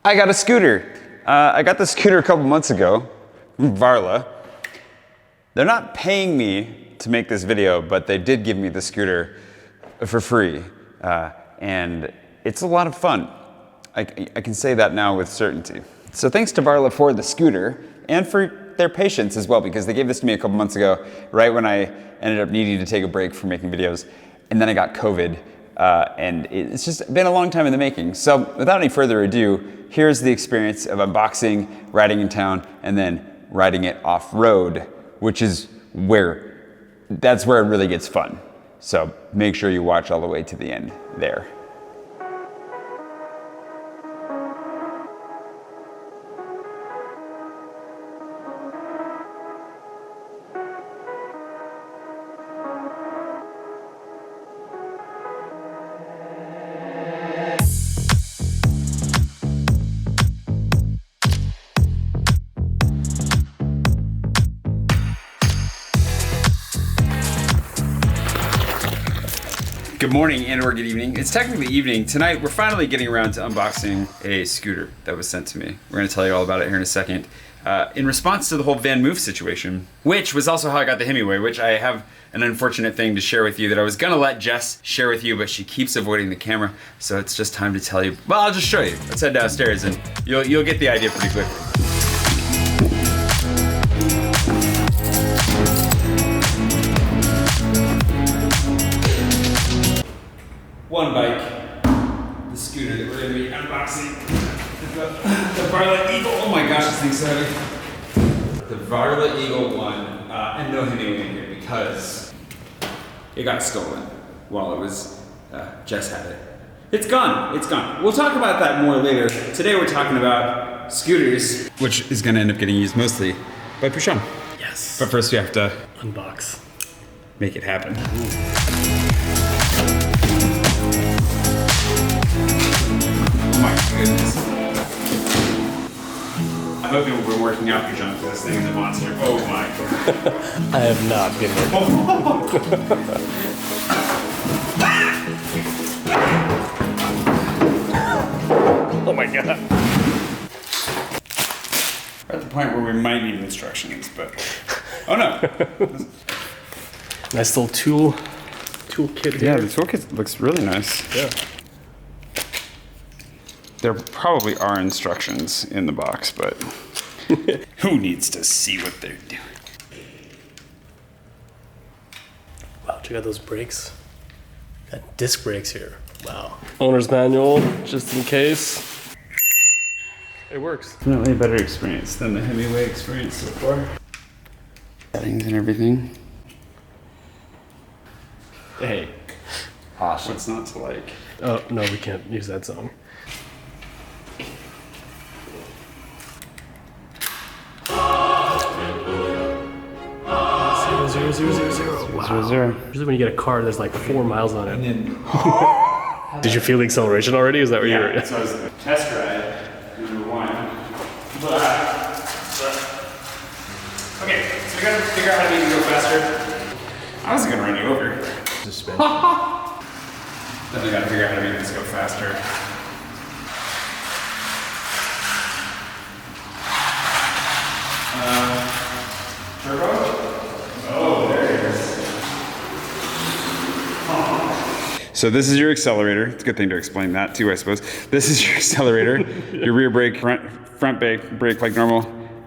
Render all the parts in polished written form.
I got a scooter. I got the scooter a couple months ago from Varla. They're not paying me to make this video, but they did give me the scooter for free. And it's a lot of fun. I can say that now with certainty. So thanks to Varla for the scooter and for their patience as well, because they gave this to me a couple months ago, right when I ended up needing to take a break from making videos. And then I got COVID. And it's just been a long time in the making. So without any further ado, here's the experience of unboxing, riding in town, and then riding it off-road, which is that's where it really gets fun. So make sure you watch all the way to the end there. Good morning and or good evening. It's technically evening. Tonight we're finally getting around to unboxing a scooter that was sent to me. We're gonna tell you all about it here in a second. In response to the whole van move situation, which was also how I got the Hemingway, which I have an unfortunate thing to share with you that I was gonna let Jess share with you, but she keeps avoiding the camera, so it's just time to tell you. Well, I'll just show you. Let's head downstairs and you'll get the idea pretty quickly. One bike, the scooter that we're gonna be unboxing, the Varla Eagle. Oh my gosh, this thing's so heavy. The Varla Eagle 1, and no Hemingway in here because it got stolen while it was, Jess had it. It's gone, it's gone. We'll talk about that more later. Today we're talking about scooters, which is gonna end up getting used mostly by Patron. Yes. But first we have to unbox. Make it happen. Oh my goodness. I hope you've been working out your jump for this thing in the monster. Oh my god. I have not been working. Oh my god. We're at the point where we might need instructions, but oh no. Nice little toolkit here. Yeah, the toolkit looks really nice. Yeah. There probably are instructions in the box, but who needs to see what they're doing? Wow, check out those brakes. Got disc brakes here. Wow. Owner's manual, just in case. It works. Definitely a better experience than the Hemingway experience so far. Settings and everything. Hey. Awesome. What's not to like? Oh, no, we can't use that song. 0. Wow. 0. Usually when you get a car, there's like 4 miles on it. And then did you feel the acceleration already? Is that what you're... Yeah, so I was test ride, number 1. Okay, so we gotta figure out how to make it go faster. I wasn't gonna run you over. Suspension. Then we gotta figure out how to make this go faster. Turbo? Oh, there it is. So this is your accelerator. It's a good thing to explain that too, I suppose. This is your accelerator, your rear brake, front brake like normal,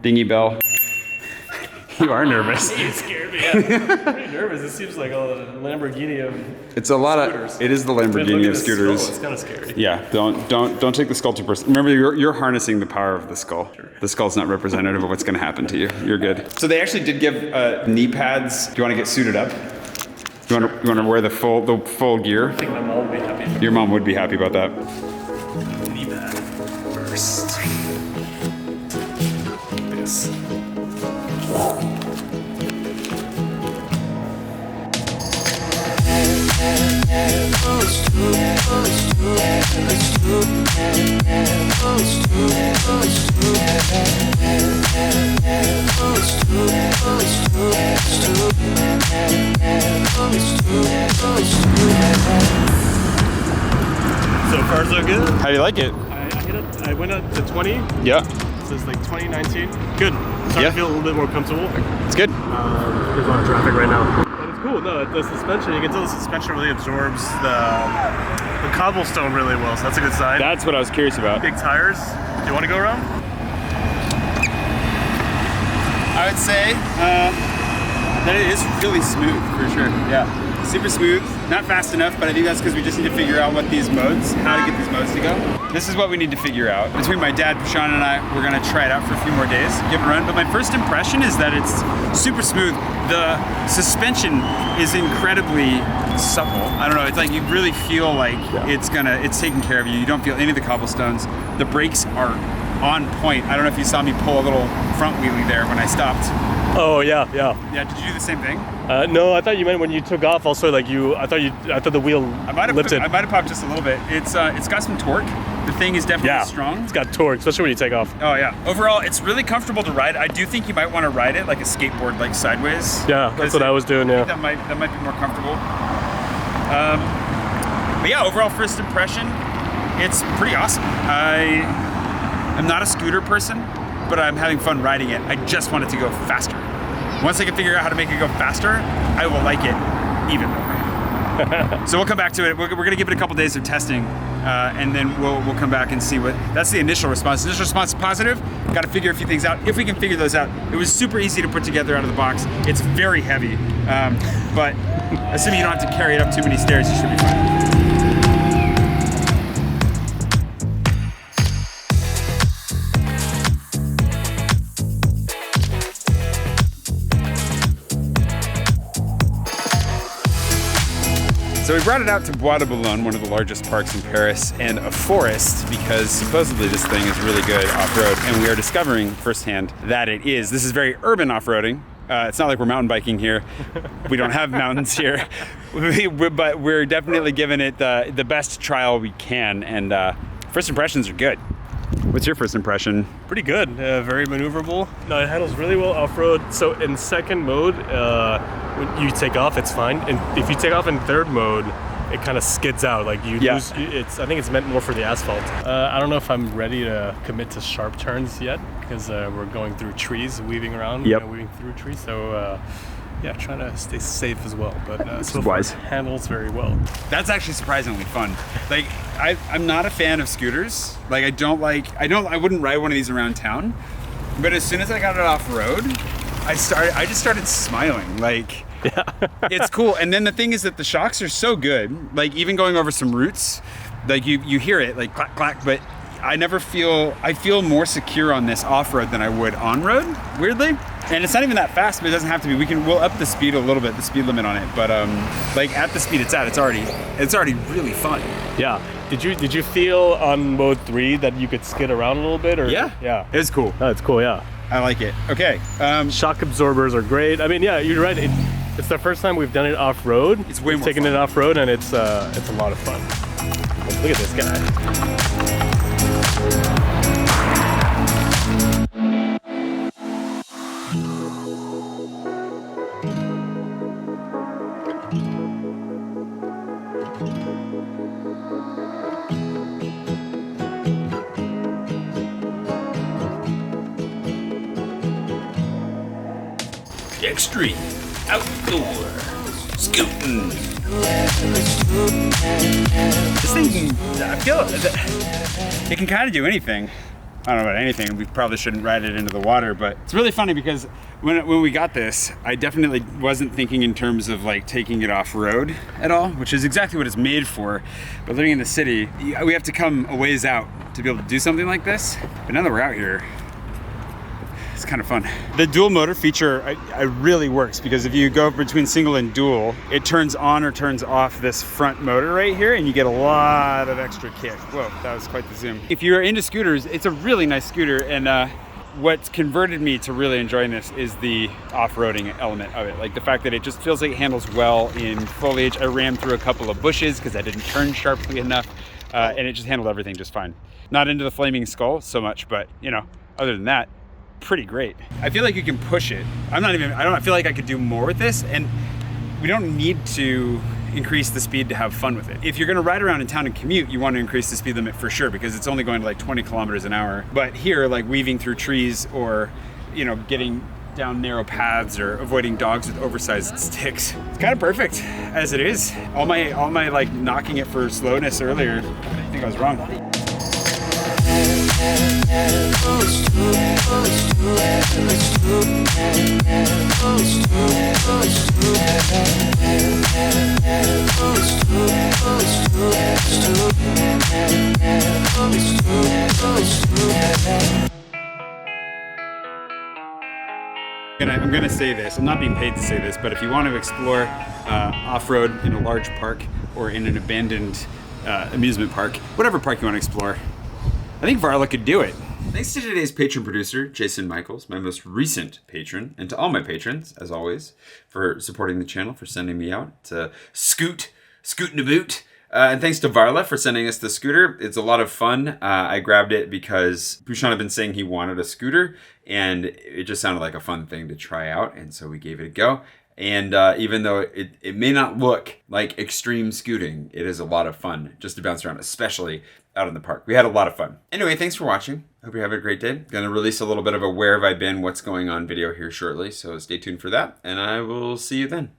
dinghy bell. You are nervous. You scared me. I'm pretty nervous. It seems like a Lamborghini of It's a lot scooters. of. It is the Lamborghini of scooters. It's kind of scary. Yeah, don't take the skull too personally. Remember, you're harnessing the power of the skull. The skull's not representative of what's going to happen to you. You're good. So they actually did give knee pads. Do you want to get suited up? You want to wear the full gear? I think my mom would be happy. Your mom would be happy about that. Knee pad first. This. So far so good. How do you like it? I I went up to 20. Yeah. So it's like 2019. Good. Starting to feel a little bit more comfortable. It's good. There's a lot of traffic right now. But it's cool. No, the suspension, you can tell the suspension really absorbs the cobblestone really well, so that's a good sign. That's what I was curious about. Big tires. Do you want to go around? I would say that it is really smooth, for sure. Yeah, super smooth. Not fast enough, but I think that's because we just need to figure out what these modes, how to get these modes to go. This is what we need to figure out. Between my dad, Patron, and I, we're gonna try it out for a few more days, give it a run. But my first impression is that it's super smooth. The suspension is incredibly supple. I don't know, it's like you really feel like it's taking care of you. You don't feel any of the cobblestones. The brakes are on point. I don't know if you saw me pull a little front wheelie there when I stopped. Oh yeah. Yeah, did you do the same thing? No, I thought you meant when you took off. Also, like I thought the wheel lifted. I might have popped just a little bit. It's got some torque. The thing is definitely strong. It's got torque, especially when you take off. Oh yeah. Overall, it's really comfortable to ride. I do think you might want to ride it like a skateboard, like sideways. Yeah, that's what I was doing. Yeah. That might be more comfortable. But yeah, overall first impression, it's pretty awesome. I'm not a scooter person, but I'm having fun riding it. I just want it to go faster. Once I can figure out how to make it go faster, I will like it even more. So we'll come back to it. We're gonna give it a couple days of testing, and then we'll come back and see what. That's the initial response. The initial response is positive. Got to figure a few things out. If we can figure those out, it was super easy to put together out of the box. It's very heavy, but assuming you don't have to carry it up too many stairs, you should be fine. So we brought it out to Bois de Boulogne, one of the largest parks in Paris, and a forest, because supposedly this thing is really good off-road, and we are discovering firsthand that it is. This is very urban off-roading. It's not like we're mountain biking here. We don't have mountains here, but we're definitely giving it the best trial we can, and first impressions are good. What's your first impression? Pretty good, very maneuverable. No, it handles really well off-road. So in second mode, when you take off, it's fine. And if you take off in third mode, it kind of skids out. Like you lose, I think it's meant more for the asphalt. I don't know if I'm ready to commit to sharp turns yet, because we're going through trees, weaving around, weaving through trees. So yeah, trying to stay safe as well, but so far handles very well. That's actually surprisingly fun. Like, I'm not a fan of scooters. Like, I wouldn't ride one of these around town. But as soon as I got it off road, I just started smiling. Like, it's cool. And then the thing is that the shocks are so good. Like, even going over some roots, like you hear it, like clack, clack, but I feel more secure on this off-road than I would on-road, weirdly. And it's not even that fast, but it doesn't have to be. We'll up the speed a little bit, the speed limit on it. But like at the speed it's at, it's already really fun. Yeah. Did you feel on mode 3 that you could skid around a little bit? Or yeah, it was cool. Oh, it's cool. Yeah, I like it. Okay. Shock absorbers are great. I mean, yeah, you're right. It's the first time we've done it off-road. It's way more taken it off-road, and it's a lot of fun. Look at this guy. Extreme outdoor scooting. This thing, I feel it can kind of do anything. I don't know about anything. We probably shouldn't ride it into the water, but it's really funny because when we got this, I definitely wasn't thinking in terms of like taking it off road at all, which is exactly what it's made for. But living in the city, we have to come a ways out to be able to do something like this. But now that we're out here, it's kind of fun. The dual motor feature it really works because if you go between single and dual, it turns on or turns off this front motor right here and you get a lot of extra kick. Whoa, that was quite the zoom. If you're into scooters, it's a really nice scooter, and what's converted me to really enjoying this is the off-roading element of it. Like the fact that it just feels like it handles well in foliage. I ran through a couple of bushes because I didn't turn sharply enough, and it just handled everything just fine. Not into the flaming skull so much, but you know, other than that, pretty great. I feel like you can push it. I don't feel like I could do more with this, and we don't need to increase the speed to have fun with it. If you're gonna ride around in town and commute, you want to increase the speed limit for sure, because it's only going to like 20 kilometers an hour. But here, like weaving through trees or, you know, getting down narrow paths or avoiding dogs with oversized sticks, it's kind of perfect as it is. All my like knocking it for slowness earlier, I think I was wrong. I'm gonna say this, I'm not being paid to say this, but if you want to explore off-road in a large park or in an abandoned amusement park, whatever park you want to explore, I think Varla could do it. Thanks to today's patron producer, Jason Michaels, my most recent patron, and to all my patrons, as always, for supporting the channel, for sending me out to scootin' a boot. And thanks to Varla for sending us the scooter. It's a lot of fun. I grabbed it because Bhushan had been saying he wanted a scooter, and it just sounded like a fun thing to try out, and so we gave it a go. And even though it may not look like extreme scooting, it is a lot of fun just to bounce around, especially out in the park. We had a lot of fun. Anyway, thanks for watching. Hope you're having a great day. Gonna release a little bit of a where have I been, what's going on video here shortly, so stay tuned for that, and I will see you then.